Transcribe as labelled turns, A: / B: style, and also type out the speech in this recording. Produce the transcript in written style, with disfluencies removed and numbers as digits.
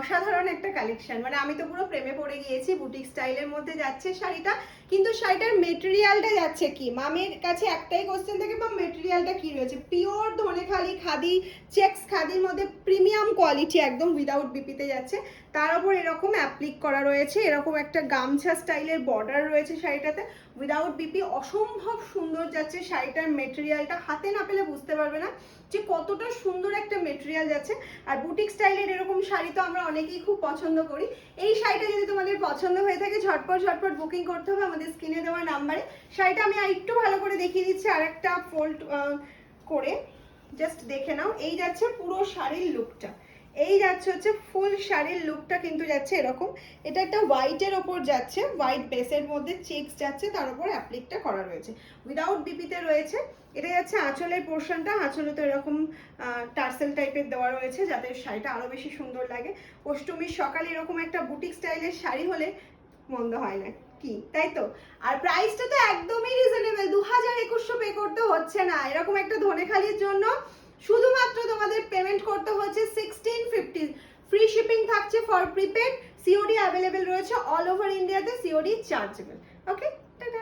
A: অসাধারণ একটা কালেকশন, মানে আমি তো পুরো প্রেমে পড়ে গিয়েছি। বুটিক স্টাইলের মধ্যে যাচ্ছে শাড়িটা, কিন্তু শাড়িটার মেটেরিয়ালটা যাচ্ছে কি, মামের কাছে একটাই কোশ্চেন থাকে, মাম মেটেরিয়ালটা কি রয়েছে? পিওর ধনেখালি খাদি, চেক্স খাদির মধ্যে প্রিমিয়াম কোয়ালিটি, একদম উইদাউট বিপিতে যাচ্ছে। তার উপর এরকম অ্যাপ্লিক করা রয়েছে, এরকম একটা গামছা স্টাইলের বর্ডার রয়েছে শাড়িটাতে, উইদাউট বিপি। অসম্ভব সুন্দর যাচ্ছে শাড়িটার মেটেরিয়ালটা, হাতে না পেলে বুঝতে পারবে না যে কতটা সুন্দর একটা মেটেরিয়াল যাচ্ছে। আর বুটিক স্টাইলের এরকম শাড়ি তো আমরা অনেকেই খুব পছন্দ করি। এই শাড়িটা যদি তোমাদের পছন্দ হয়ে থাকে, ঝটপট ঝটপট বুকিং করতে হবে আমাদের স্ক্রিনে দেওয়া নাম্বারে। শাড়িটা আমি একটু ভালো করে দেখিয়ে দিচ্ছি, আর একটা ফোল্ড করে জাস্ট দেখে নাও। এই যাচ্ছে পুরো শাড়ির লুকটা, এই যাচ্ছে হচ্ছে ফুল শাড়ির লুকটা কিন্তু যাচ্ছে এরকম। এটা একটা হোয়াইটের ওপর যাচ্ছে, হোয়াইট বেসের মধ্যে চেকস যাচ্ছে, তার উপর অ্যাপ্লিকটা করা রয়েছে, উইদাউট বিপিতে রয়েছে। এটা যাচ্ছে আঁচলের পোর্শনটা, আঁচলে তো এরকম টার্সেল টাইপের দেওয়া রয়েছে যাতে শাড়িটা আরো বেশি সুন্দর লাগে। অষ্টমীর সকালে এরকম একটা বুটিক স্টাইলের শাড়ি হলে মন্দ হয় না কি, তাই তো? আর প্রাইসটা তো একদমই রিজনেবল, 2000-2100 পে করতে হচ্ছে না। এরকম একটা ধনেখালির জন্য শুধুমাত্র তোমাদের পেমেন্ট করতে হচ্ছে 1650। ফ্রি শিপিং থাকছে ফর প্রিপেড, সিওডি অ্যাভেলেবেল রয়েছে অল ওভার ইন্ডিয়াতে, সিওডি চার্জেবল। ওকে, টাটা।